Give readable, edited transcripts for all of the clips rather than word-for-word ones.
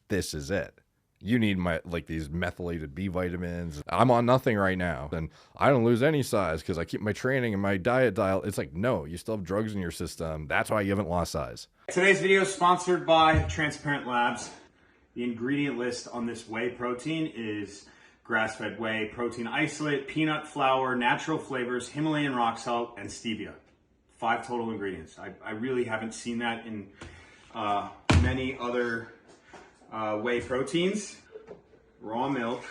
this is it. You need these methylated B vitamins. I'm on nothing right now. And I don't lose any size because I keep my training and my diet dial. It's like, no, you still have drugs in your system. That's why you haven't lost size. Today's video is sponsored by Transparent Labs. The ingredient list on this whey protein is grass-fed whey, protein isolate, peanut flour, natural flavors, Himalayan rock salt, and stevia. 5 total ingredients. I really haven't seen that in many other whey proteins. Raw milk.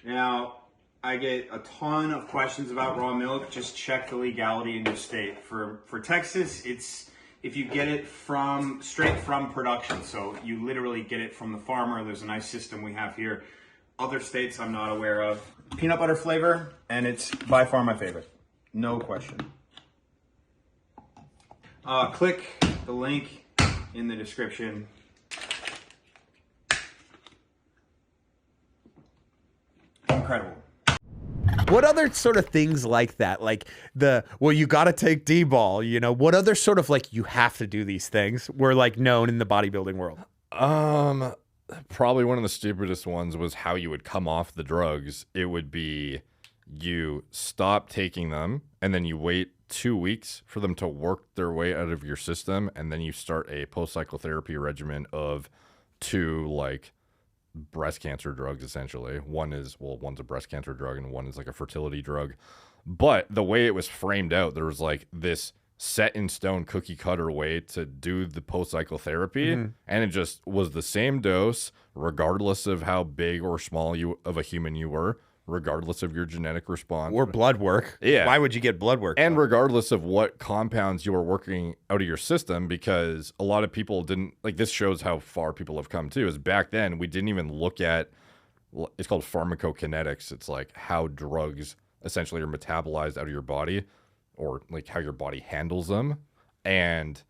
Now, I get a ton of questions about raw milk. Just check the legality in your state. For Texas, it's if you get it straight from production. So you literally get it from the farmer. There's a nice system we have here. Other states I'm not aware of. Peanut butter flavor, and it's by far my favorite. No question. Click the link in the description. Incredible. What other sort of things like that? Like well, you got to take D-ball, you know? What other sort of you have to do these things were known in the bodybuilding world? Probably one of the stupidest ones was how you would come off the drugs. It would be you stop taking them and then you wait 2 weeks for them to work their way out of your system, and then you start a post-psychotherapy regimen of 2 breast cancer drugs, essentially. One's a breast cancer drug and one is a fertility drug. But the way it was framed out, there was this set in stone cookie cutter way to do the post-psychotherapy, and it just was the same dose regardless of how big or small of a human you were, regardless of your genetic response or blood work. Yeah. Why would you get blood work? And regardless of what compounds you were working out of your system, because a lot of people didn't this shows how far people have come too, is back then we didn't even look at, it's called pharmacokinetics. It's how drugs essentially are metabolized out of your body, or how your body handles them. And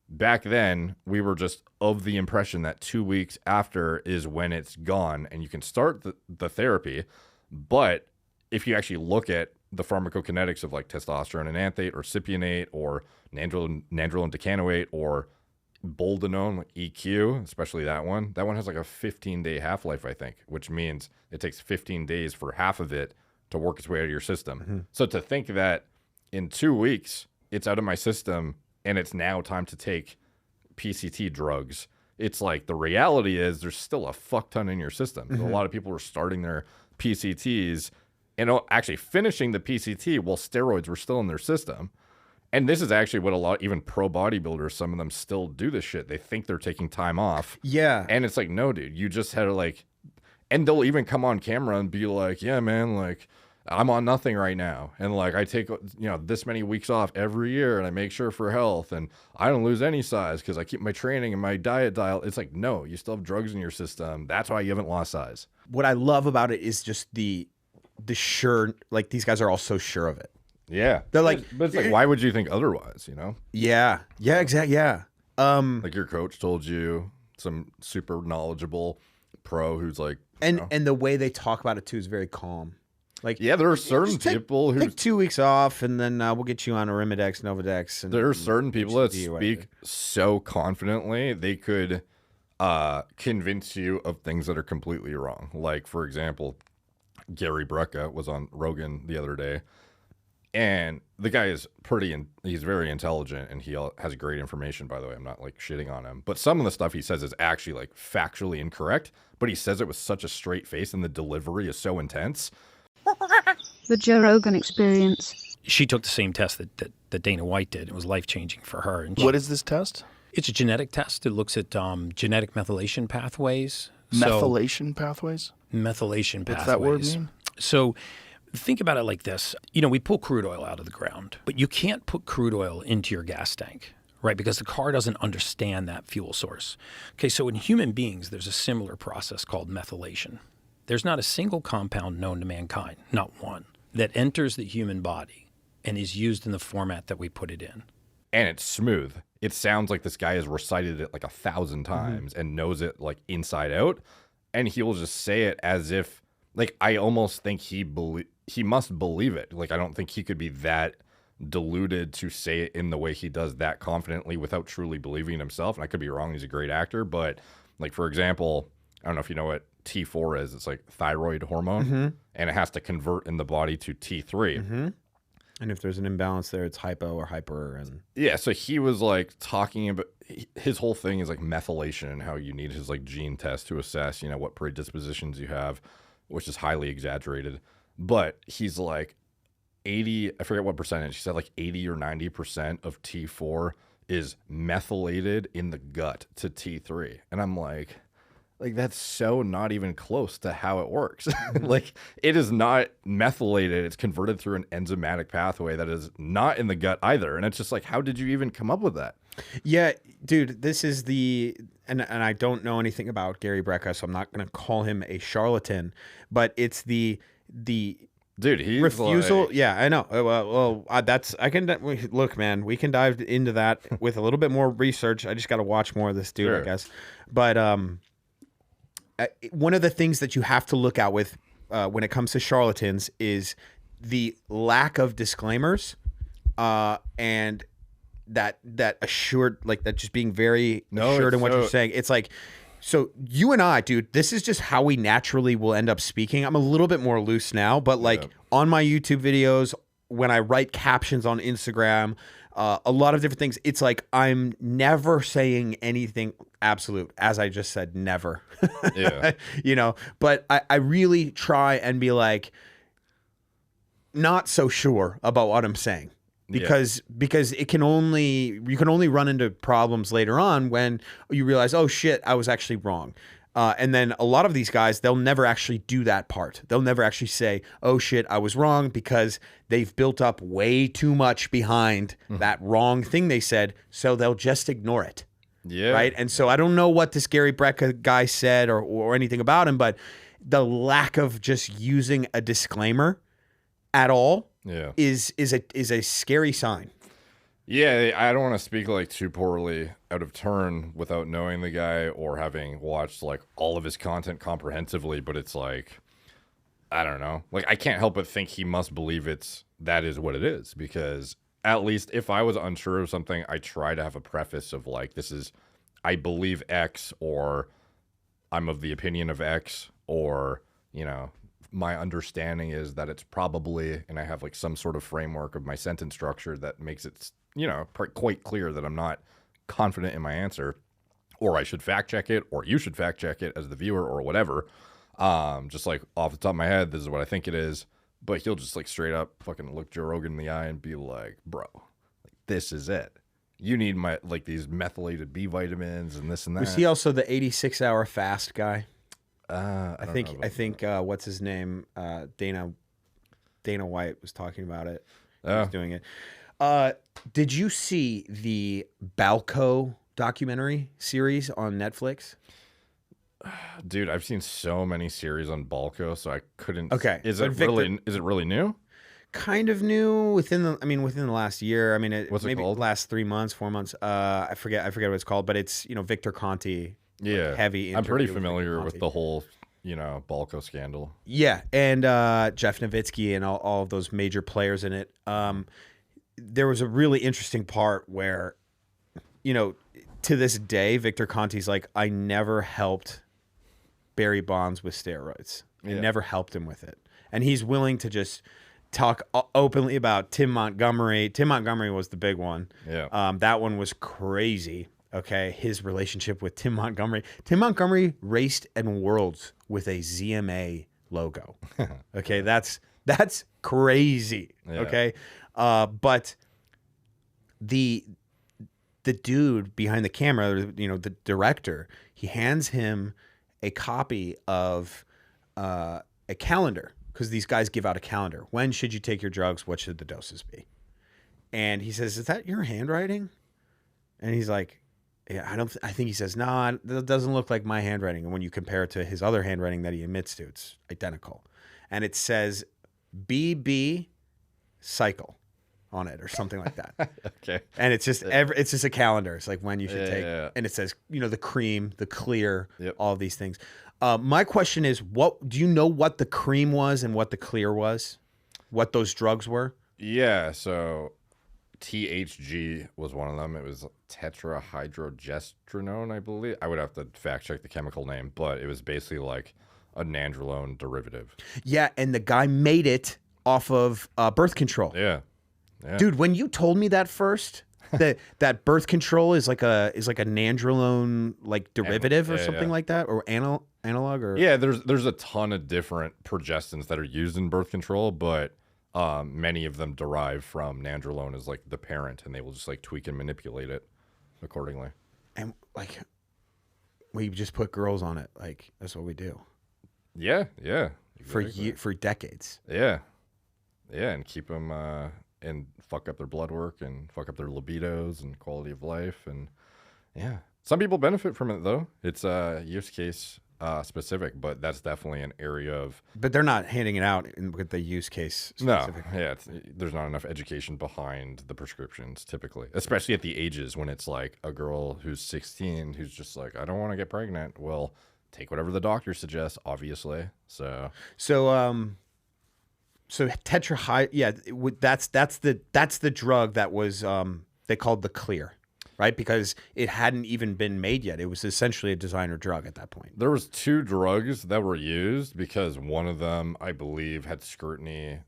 back then we were just of the impression that 2 weeks after is when it's gone and you can start the therapy. But if you actually look at the pharmacokinetics of testosterone enanthate or cypionate or nandrolone decanoate or boldenone, EQ, especially that one has a 15-day half-life, I think, which means it takes 15 days for half of it to work its way out of your system. So to think that in 2 weeks it's out of my system and it's now time to take PCT drugs, it's the reality is there's still a fuck ton in your system. So a lot of people are starting their PCTs and actually finishing the PCT while steroids were still in their system. And this is actually what even pro bodybuilders, some of them still do this shit. They think they're taking time off. Yeah. And it's no, dude, you just had to and they'll even come on camera and be yeah, man, I'm on nothing right now. And I take, this many weeks off every year and I make sure for health and I don't lose any size because I keep my training and my diet dial. It's no, you still have drugs in your system. That's why you haven't lost size. What I love about it is just the sure, these guys are all so sure of it. Yeah. They're but it's why would you think otherwise, Yeah. Yeah, exactly. Yeah. Your coach told you, some super knowledgeable pro who's and the way they talk about it too is very calm. Yeah, there are certain people who take 2 weeks off and then we'll get you on Arimidex, Novadex. And there are certain people that speak so confidently they could convince you of things that are completely wrong. For example, Gary Brecka was on Rogan the other day, and the guy is he's very intelligent and he has great information, by the way. I'm not shitting on him, but some of the stuff he says is actually factually incorrect, but he says it with such a straight face and the delivery is so intense. The Joe Rogan Experience. She took the same test that Dana White did. It was life-changing for her. And what is this test? It's a genetic test. It looks at genetic methylation pathways. Methylation pathways? Methylation pathways. What's that word mean? So think about it like this. We pull crude oil out of the ground, but you can't put crude oil into your gas tank, right? Because the car doesn't understand that fuel source. Okay, so in human beings, there's a similar process called methylation. There's not a single compound known to mankind, not one, that enters the human body and is used in the format that we put it in. And it's smooth. It sounds like this guy has recited it 1,000 times and knows it inside out. And he will just say it as if, I almost think he must believe it. I don't think he could be that deluded to say it in the way he does that confidently without truly believing in himself. And I could be wrong. He's a great actor. But for example, I don't know if you know what T4 is. It's like thyroid hormone, and it has to convert in the body to T3. And if there's an imbalance there, it's hypo or hyper. And Yeah, so he was like talking about his whole thing is like methylation and how you need his like gene test to assess, you know, what predispositions you have, which is highly exaggerated. But he's like 80, I forget what percentage. He said like 80 or 90% of T4 is methylated in the gut to T3. And I'm like that's so not even close to how it works. Like it is not methylated. It's converted through an enzymatic pathway that is not in the gut either. And it's just like, how did you even come up with that? yeah, dude, this is and I don't know anything about Gary Brecka, so I'm not going to call him a charlatan, but it's the Dude, he's refusal. like, Yeah, I know. Look, man, we can dive into that with a little bit more research. I just got to watch more of this dude, Sure. I guess. But one of the things that you have to look out with when it comes to charlatans is the lack of disclaimers and that assured, like that just being very assured in what you're saying. It's like, so you and I, dude, this is just how we naturally will end up speaking. I'm a little bit more loose now, but like on my YouTube videos, when I write captions on Instagram, a lot of different things, it's like I'm never saying anything absolute, as I just said, never. Yeah. You know, but I really try and be like not so sure about what I'm saying. Because you can only run into problems later on when you realize, oh shit, I was actually wrong. And then a lot of these guys, they'll never actually do that part. They'll never actually say, oh shit, I was wrong, because they've built up way too much behind that wrong thing they said. So they'll just ignore it. Yeah. Right. And so I don't know what this Gary Brecka guy said or anything about him, but the lack of just using a disclaimer at all is a scary sign. Yeah, I don't want to speak like too poorly out of turn without knowing the guy or having watched like all of his content comprehensively, but it's like, I don't know. Like I can't help but think he must believe that is what it is, because at least if I was unsure of something, I try to have a preface of like, this is, I believe X, or I'm of the opinion of X, or, you know, my understanding is that it's probably, and I have like some sort of framework of my sentence structure that makes it, you know, quite clear that I'm not confident in my answer, or I should fact check it, or you should fact check it as the viewer, or whatever. Just like off the top of my head, this is what I think it is. But he'll just like straight up fucking look Joe Rogan in the eye and be like, bro, like, this is it. You need my like these methylated B vitamins and this and that. Was he also the 86-hour fast guy? I think what's his name? Dana White was talking about it. He was doing it. Did you see the Balco documentary series on Netflix? Dude, I've seen so many series on Balco, so I couldn't. Okay, is it really new? Kind of new within the last year. I mean, What's it maybe called? last 3 months, 4 months. I forget what it's called, but it's, you know, Victor Conti. Yeah, heavy. I'm pretty interview with familiar Victor with Conti. the whole, you know, Balco scandal. Yeah, and Jeff Nowitzki and all of those major players in it. There was a really interesting part where, you know, to this day, Victor Conti's like, I never helped Barry Bonds with steroids. I never helped him with it. And he's willing to just talk openly about Tim Montgomery. Tim Montgomery was the big one. Yeah. That one was crazy. Okay, his relationship with Tim Montgomery. Tim Montgomery raced in Worlds with a ZMA logo. Okay, that's crazy. Yeah. Okay, but the dude behind the camera, you know, the director, he hands him a copy of a calendar, because these guys give out a calendar. When should you take your drugs? What should the doses be? And he says, "Is that your handwriting?" And he's like, yeah, I think he says, no, that doesn't look like my handwriting. And when you compare it to his other handwriting that he admits to, it's identical. And it says BB cycle on it or something like that. Okay. And it's just it's just a calendar. It's like when you should take. Yeah. And it says, you know, the cream, the clear, Yep. all of these things. My question is, what do you know what the cream was and what the clear was? What those drugs were? Yeah, so THG was one of them. It was tetrahydrogestrinone, I believe. I would have to fact check the chemical name, but it was basically like a nandrolone derivative. Yeah, and the guy made it off of birth control. Yeah. Dude, when you told me that first, that birth control is like a nandrolone like derivative or something like that, or analog or Yeah, there's a ton of different progestins that are used in birth control, but many of them derive from nandrolone as like the parent, and they will just like tweak and manipulate it accordingly. and like we just put girls on it. Like that's what we do Yeah. for decades. Yeah, and keep them and fuck up their blood work and fuck up their libidos and quality of life, and yeah, some people benefit from it though. It's use case specific, but that's definitely an area of. But they're not handing it out with the use case specific. No, yeah, there's not enough education behind the prescriptions typically, especially at the ages when it's like a girl who's 16 who's just like, I don't want to get pregnant. Well, take whatever the doctor suggests, obviously. So that's the drug that was they called the Clear, right? Because it hadn't even been made yet. It was essentially a designer drug at that point. there was 2 drugs that were used because one of them, I believe, had scrutiny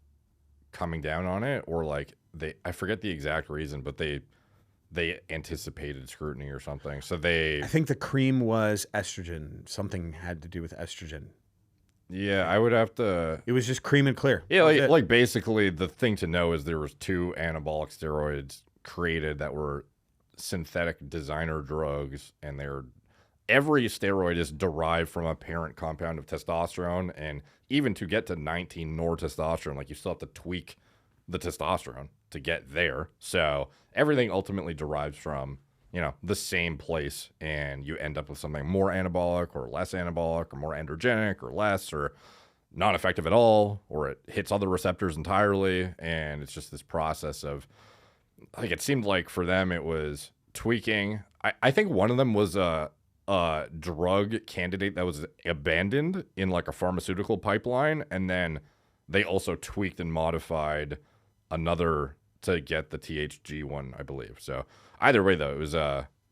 coming down on it, or like I forget the exact reason, but they anticipated scrutiny or something. So I think the cream was estrogen. Something had to do with estrogen. yeah, I would have to. It was just cream and Clear. Yeah, That was it. like basically the thing to know is there was 2 anabolic steroids created that were synthetic designer drugs, and every steroid is derived from a parent compound of testosterone, and even to get to 19 nortestosterone, like you still have to tweak the testosterone to get there. So everything ultimately derives from, the same place, and you end up with something more anabolic or less anabolic or more androgenic or less or not effective at all, or it hits other receptors entirely. And it's just this process of, like, it seemed like for them it was tweaking. I think one of them was a drug candidate that was abandoned in like a pharmaceutical pipeline, and then they also tweaked and modified another to get the THG one, I believe. So either way, though, it was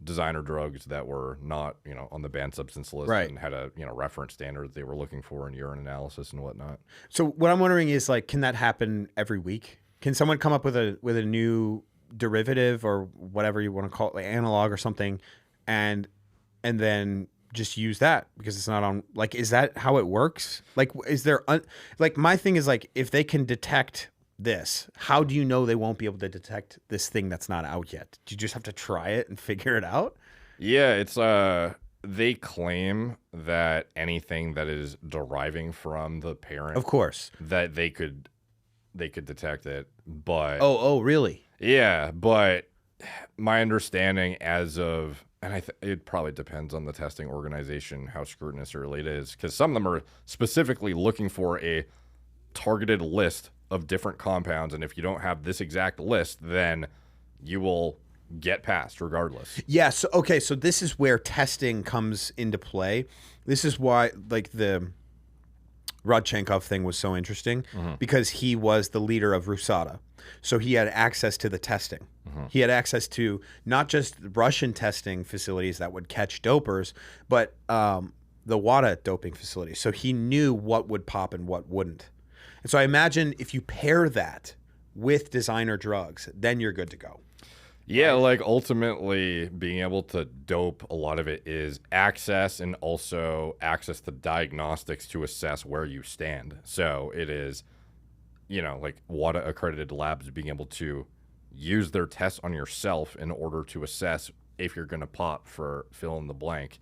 designer drugs that were not, on the banned substance list, Right. and had a reference standard they were looking for in urine analysis and whatnot. So what I'm wondering is, like, can that happen every week? Can someone come up with a new derivative or whatever you want to call it, like analog or something, and then just use that because it's not on? Like, is that how it works? Like, is there like my thing is, like, if they can detect this, how do you know they won't be able to detect this thing that's not out yet? Do you just have to try it and figure it out? Yeah, it's they claim that anything that is deriving from the parent, Of course. that they could detect it, but Oh, really? yeah, but my understanding as of, and it probably depends on the testing organization how scrutinous or it is, because some of them are specifically looking for a targeted list of different compounds, and if you don't have this exact list, then you will get passed regardless. Yeah. So, okay. So this is where testing comes into play. This is why, like, the Rodchenkov thing was so interesting, because he was the leader of RUSADA. So he had access to the testing. He had access to not just Russian testing facilities that would catch dopers, but the WADA doping facility. So he knew what would pop and what wouldn't. And so I imagine if you pair that with designer drugs, then you're good to go. Yeah, like ultimately being able to dope, a lot of it is access, and also access to diagnostics to assess where you stand. So it is, like WADA accredited labs being able to use their tests on yourself in order to assess if you're going to pop for fill in the blank.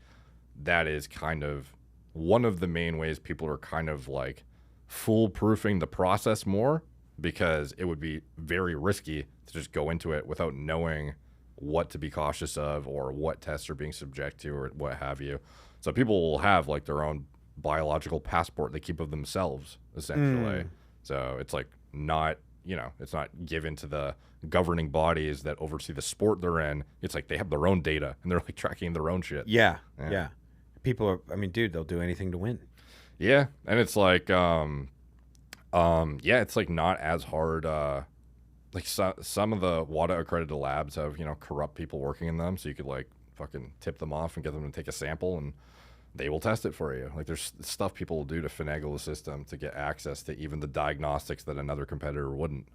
That is kind of one of the main ways people are kind of like foolproofing the process more, because it would be very risky to just go into it without knowing what to be cautious of or what tests are being subject to or what have you. So people will have like their own biological passport they keep of themselves, essentially. So it's like not, it's not given to the governing bodies that oversee the sport they're in. It's like they have their own data and they're like tracking their own shit. Yeah. People are, dude, they'll do anything to win. Yeah, and it's like, it's like not as hard. like some of the WADA accredited labs have, corrupt people working in them, so you could like fucking tip them off and get them to take a sample and they will test it for you. Like there's stuff people will do to finagle the system to get access to even the diagnostics that another competitor wouldn't.